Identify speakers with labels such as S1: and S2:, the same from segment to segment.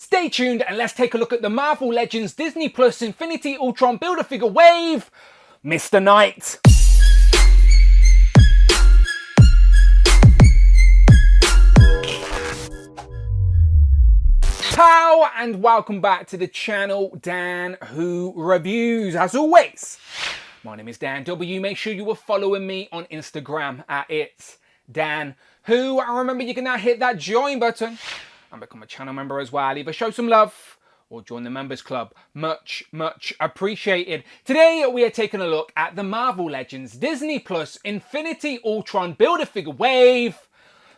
S1: Stay tuned and let's take a look at the Marvel Legends Disney Plus Infinity Ultron Build-A-Figure wave, Mr. Knight. Pow and welcome back to the channel, Dan Who Reviews. As always, my name is Dan W. Make sure you are following me on Instagram at It's Dan Who. And remember, you can now hit that join button and become a channel member as well. Either show some love or join the members club. Much appreciated. Today we are taking a look at the Marvel Legends Disney Plus Infinity Ultron Build-A-Figure wave,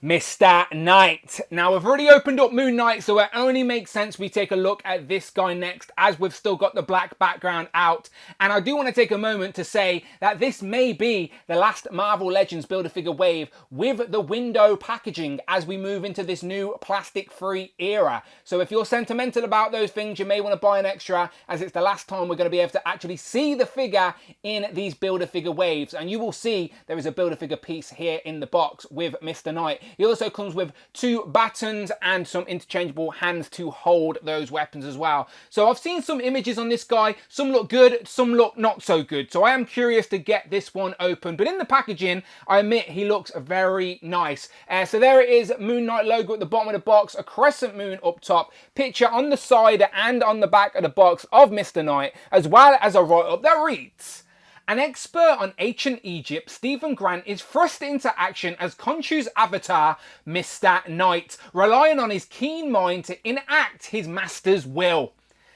S1: Mr. Knight. Now, we've already opened up Moon Knight, so it only makes sense we take a look at this guy next, as we've still got the black background out. And I do want to take a moment to say that this may be the last Marvel Legends Build-A-Figure wave with the window packaging as we move into this new plastic-free era. So if you're sentimental about those things, you may want to buy an extra, as it's the last time we're going to be able to actually see the figure in these Build-A-Figure waves. And you will see there is a Build-A-Figure piece here in the box with Mr. Knight. He also comes with 2 batons and some interchangeable hands to hold those weapons as well. So I've seen some images on this guy. Some look good, some look not so good. So I am curious to get this one open. But in the packaging, I admit he looks very nice. So there it is, Moon Knight logo at the bottom of the box, a crescent moon up top, picture on the side and on the back of the box of Mr. Knight, as well as a write-up that reads: an expert on ancient Egypt, Stephen Grant is thrust into action as Khonshu's avatar, Mr. Knight, relying on his keen mind to enact his master's will.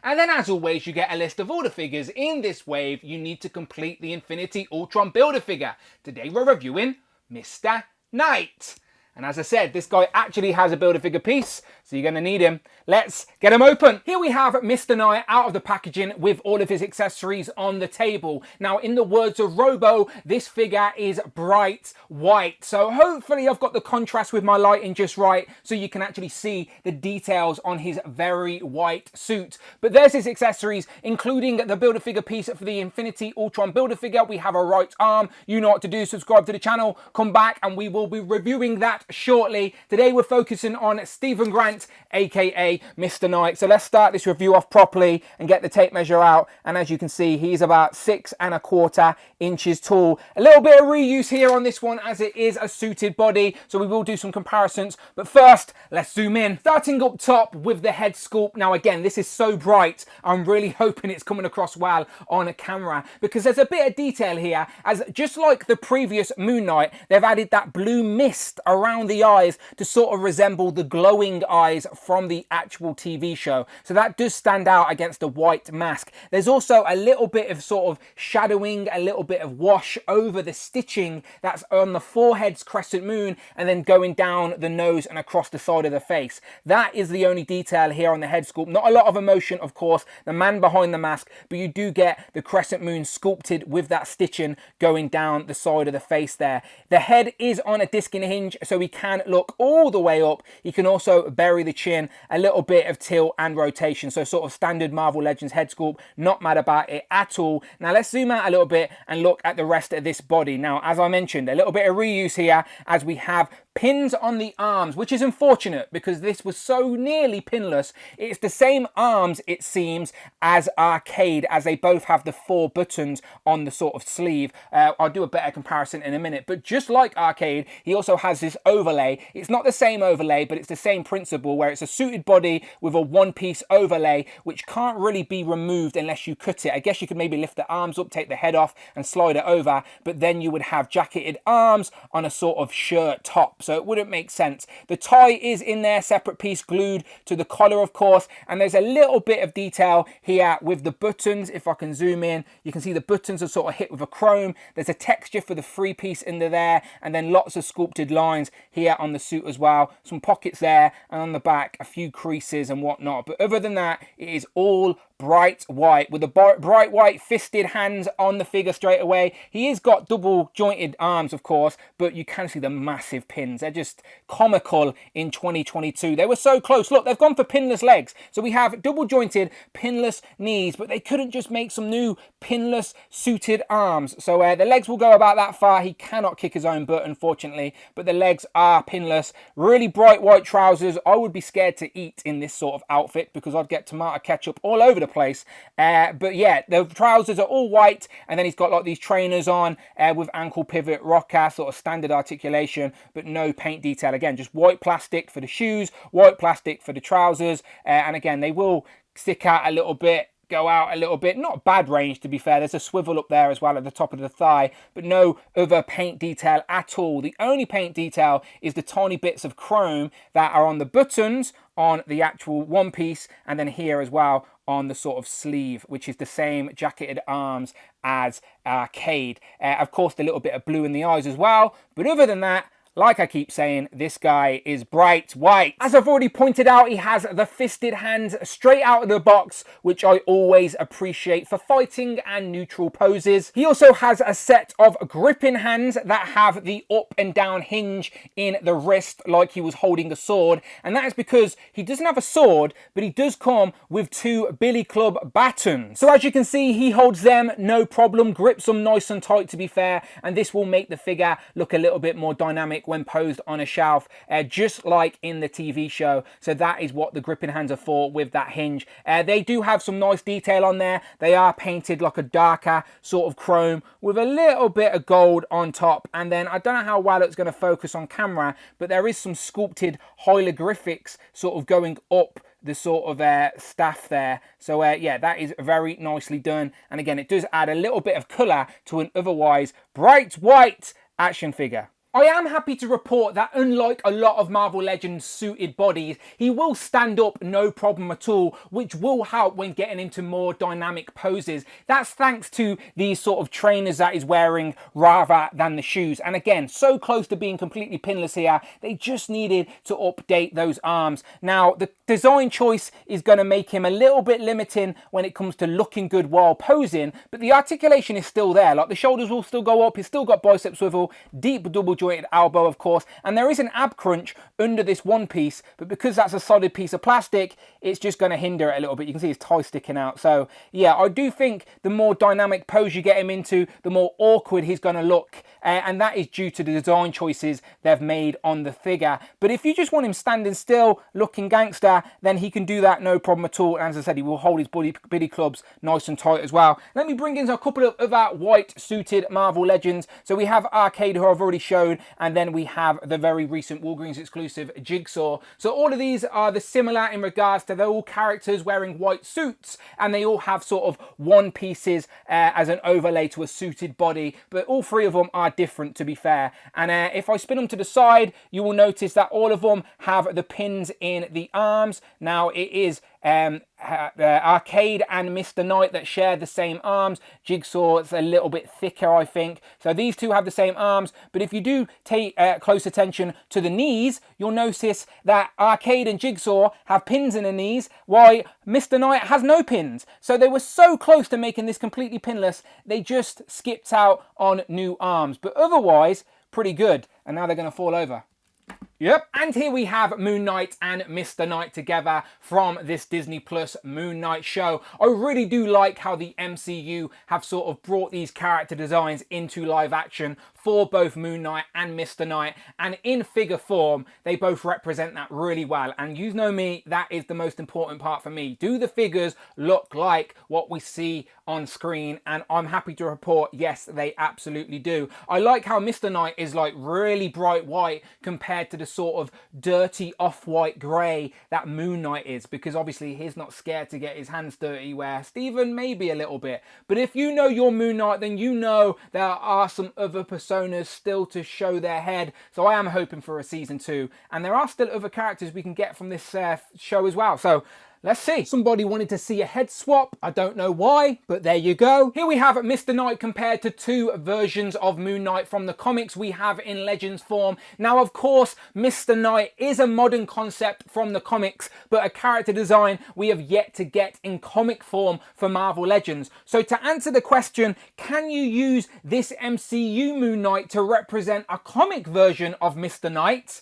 S1: And then, as always, you get a list of all the figures in this wave you need to complete the Infinity Ultron Build-A-Figure. Today we're reviewing Mr. Knight. And as I said, this guy actually has a Build-A-Figure piece, so you're going to need him. Let's get him open. Here we have Mr. Knight out of the packaging with all of his accessories on the table. Now, in the words of Robo, this figure is bright white. So hopefully I've got the contrast with my lighting just right, so you can actually see the details on his very white suit. But there's his accessories, including the Build-A-Figure piece for the Infinity Ultron Build-A-Figure. We have a right arm. You know what to do. Subscribe to the channel. Come back and we will be reviewing that shortly. Today we're focusing on Stephen Grant, aka Mr. Knight. So let's start this review off properly and get the tape measure out. And as you can see, he's about 6¼ inches tall. A little bit of reuse here on this one, as it is a suited body, so we will do some comparisons. But first, let's zoom in. Starting up top with the head sculpt. Now again, this is so bright, I'm really hoping it's coming across well on a camera, because there's a bit of detail here, as just like the previous Moon Knight, they've added that blue mist around the eyes to sort of resemble the glowing eyes from the actual TV show. So that does stand out against the white mask. There's also a little bit of sort of shadowing, a little bit of wash over the stitching that's on the forehead's crescent moon and then going down the nose and across the side of the face. That is the only detail here on the head sculpt. Not a lot of emotion, of course, the man behind the mask, but you do get the crescent moon sculpted with that stitching going down the side of the face there. The head is on a disc and hinge, so he can look all the way up. He can also bury the chin, a little bit of tilt and rotation, so sort of standard Marvel Legends head sculpt. Not mad about it at all. Now let's zoom out a little bit and look at the rest of this body. Now, as I mentioned, a little bit of reuse here, as we have pins on the arms, which is unfortunate because this was so nearly pinless. It's the same arms, it seems, as Arcade, as they both have the 4 buttons on the sort of sleeve. I'll do a better comparison in a minute, but just like Arcade, he also has this overlay. It's not the same overlay, but it's the same principle, where it's a suited body with a one-piece overlay, which can't really be removed unless you cut it. I guess you could maybe lift the arms up, take the head off and slide it over, but then you would have jacketed arms on a sort of shirt top. So it wouldn't make sense. The tie is in there, separate piece glued to the collar, of course, and there's a little bit of detail here with the buttons. If I can zoom in, you can see the buttons are sort of hit with a chrome. There's a texture for the 3 piece into there, and then lots of sculpted lines here on the suit as well. Some pockets there, and on the back a few creases and whatnot. But other than that, it is all bright white with the bright white fisted hands on the figure straight away. He has got double jointed arms, of course, but you can see the massive pins. They're just comical in 2022. They were so close. Look, they've gone for pinless legs. So we have double jointed pinless knees, but they couldn't just make some new pinless suited arms. So the legs will go about that far. He cannot kick his own butt, unfortunately, but the legs are pinless. Really bright white trousers. I would be scared to eat in this sort of outfit because I'd get tomato ketchup all over the place. But yeah, the trousers are all white, and then he's got like these trainers on with ankle pivot, rocker, sort of standard articulation, but no paint detail. Again, just white plastic for the shoes, white plastic for the trousers, and again, they will stick out a little bit, go out a little bit. Not bad range, to be fair. There's a swivel up there as well at the top of the thigh, but no other paint detail at all. The only paint detail is the tiny bits of chrome that are on the buttons on the actual one piece, and then here as well on the sort of sleeve, which is the same jacketed arms as Arcade. Of course, the little bit of blue in the eyes as well, but other than that, like I keep saying, this guy is bright white. As I've already pointed out, he has the fisted hands straight out of the box, which I always appreciate for fighting and neutral poses. He also has a set of gripping hands that have the up and down hinge in the wrist like he was holding a sword. And that is because he doesn't have a sword, but he does come with two billy club batons. So as you can see, he holds them no problem, grips them nice and tight, to be fair. And this will make the figure look a little bit more dynamic when posed on a shelf, just like in the TV show. So that is what the gripping hands are for, with that hinge. They do have some nice detail on there. They are painted like a darker sort of chrome with a little bit of gold on top. And then I don't know how well it's going to focus on camera, but there is some sculpted hieroglyphics sort of going up the sort of staff there. So yeah, that is very nicely done. And again, it does add a little bit of colour to an otherwise bright white action figure. I am happy to report that unlike a lot of Marvel Legends suited bodies, he will stand up no problem at all, which will help when getting into more dynamic poses. That's thanks to these sort of trainers that he's wearing rather than the shoes. And again, so close to being completely pinless here, they just needed to update those arms. Now, the design choice is going to make him a little bit limiting when it comes to looking good while posing, but the articulation is still there. Like, the shoulders will still go up, he's still got bicep swivel, deep double jointed elbow, of course, and there is an ab crunch under this one piece, but because that's a solid piece of plastic, it's just going to hinder it a little bit. You can see his tie sticking out. So yeah, I do think the more dynamic pose you get him into, the more awkward he's going to look, and that is due to the design choices they've made on the figure. But if you just want him standing still looking gangster, then he can do that no problem at all. And as I said, he will hold his billy clubs nice and tight as well. Let me bring in a couple of other white suited Marvel Legends. So we have Arcade, who I've already shown, and then we have the very recent Walgreens exclusive Jigsaw. So all of these are similar in regards to they're all characters wearing white suits, and they all have sort of one pieces as an overlay to a suited body, but all three of them are different, to be fair. And if I spin them to the side, you will notice that all of them have the pins in the arms. Now it is Arcade and Mr. Knight that share the same arms. Jigsaw is a little bit thicker, I think. So these two have the same arms, but if you do take close attention to the knees, you'll notice that Arcade and Jigsaw have pins in the knees, while Mr. Knight has no pins. So they were so close to making this completely pinless, they just skipped out on new arms. But otherwise, pretty good. And now they're going to fall over. Yep, and here we have Moon Knight and Mr. Knight together from this Disney Plus Moon Knight show. I really do like how the MCU have sort of brought these character designs into live action for both Moon Knight and Mr. Knight, and in figure form, they both represent that really well. And you know me, that is the most important part for me. Do the figures look like what we see on screen? And I'm happy to report, yes, they absolutely do. I like how Mr. Knight is like really bright white compared to the sort of dirty off-white grey that Moon Knight is, because obviously he's not scared to get his hands dirty, where Stephen may be a little bit. But if you know your Moon Knight, then you know there are some other personas still to show their head. So I am hoping for a season 2, and there are still other characters we can get from this show as well. So let's see. Somebody wanted to see a head swap. I don't know why, but there you go. Here we have Mr. Knight compared to two versions of Moon Knight from the comics we have in Legends form. Now, of course, Mr. Knight is a modern concept from the comics, but a character design we have yet to get in comic form for Marvel Legends. So to answer the question, can you use this MCU Moon Knight to represent a comic version of Mr. Knight?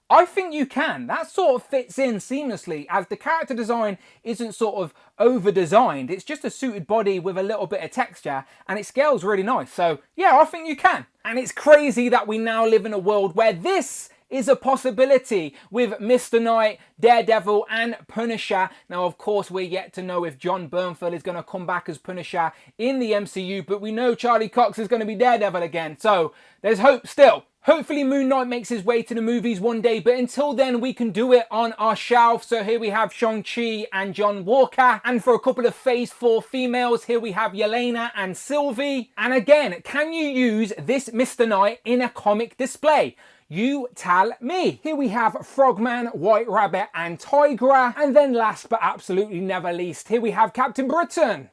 S1: I think you can. That sort of fits in seamlessly, as the character design isn't sort of over-designed. It's just a suited body with a little bit of texture, and it scales really nice. So yeah, I think you can. And it's crazy that we now live in a world where this is a possibility with Mr. Knight, Daredevil and Punisher. Now, of course, we're yet to know if John Bernthal is going to come back as Punisher in the MCU, but we know Charlie Cox is going to be Daredevil again. So there's hope still. Hopefully Moon Knight makes his way to the movies one day, but until then we can do it on our shelf. So here we have Shang-Chi and John Walker, and for a couple of Phase 4 females, here we have Yelena and Sylvie. And again, can you use this Mr. Knight in a comic display? You tell me. Here we have Frogman, White Rabbit and Tigra. And then last but absolutely never least, here we have Captain Britain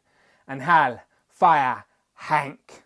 S1: and Hal, Fire, Hank.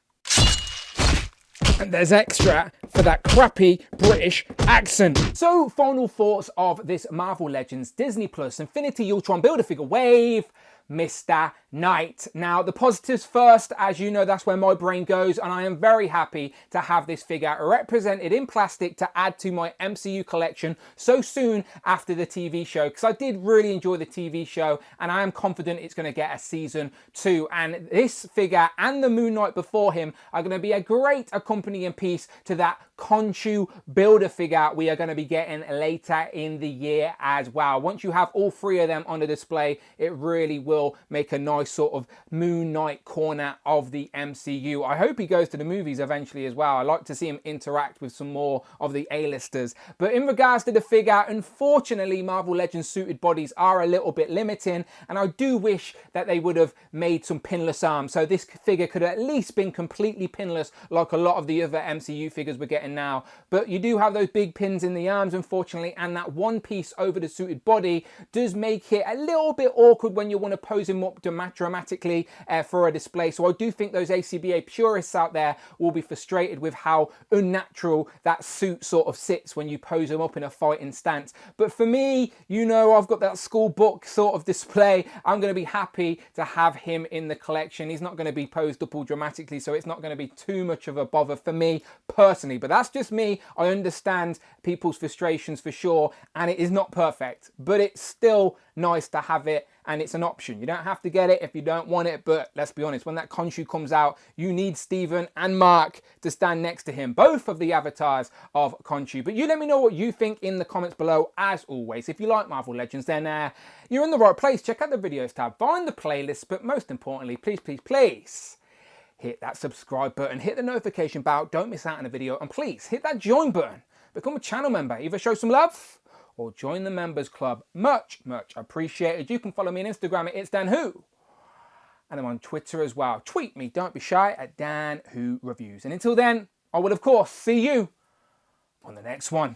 S1: And there's extra for that crappy British accent. So, final thoughts of this Marvel Legends Disney Plus Infinity Ultron Build-A-Figure Wave, Mr. Knight. Now, the positives first, as you know, that's where my brain goes, and I am very happy to have this figure represented in plastic to add to my MCU collection so soon after the TV show, because I did really enjoy the TV show, and I am confident it's going to get a season 2. And this figure and the Moon Knight before him are going to be a great accompanying piece to that Khonshu Build-A-Figure we are going to be getting later in the year as well. Once you have all three of them on the display, it really will make a nice sort of Moon Knight corner of the MCU. I hope he goes to the movies eventually as well. I like to see him interact with some more of the A-listers. But in regards to the figure, unfortunately, Marvel Legends suited bodies are a little bit limiting, and I do wish that they would have made some pinless arms, so this figure could have at least been completely pinless like a lot of the other MCU figures we're getting now. But you do have those big pins in the arms, unfortunately, and that one piece over the suited body does make it a little bit awkward when you want to pose him up dramatically for a display. So I do think those ACBA purists out there will be frustrated with how unnatural that suit sort of sits when you pose him up in a fighting stance. But for me, you know, I've got that school book sort of display. I'm going to be happy to have him in the collection. He's not going to be posed up all dramatically, so it's not going to be too much of a bother for me personally. But that's just me. I understand people's frustrations for sure, and it is not perfect, but it's still nice to have it, and it's an option. You don't have to get it if you don't want it, but let's be honest, when that Khonshu comes out, you need Stephen and Mark to stand next to him, both of the avatars of Khonshu. But you let me know what you think in the comments below. As always, if you like Marvel Legends, then you're in the right place. Check out the videos tab, find the playlist, but most importantly, please hit that subscribe button, hit the notification bell, don't miss out on a video, and please hit that join button. Become a channel member, either show some love or join the members club. Much appreciated. You can follow me on Instagram at itsdanwho, and I'm on Twitter as well. Tweet me, don't be shy, at DanWhoReviews. And until then, I will of course see you on the next one.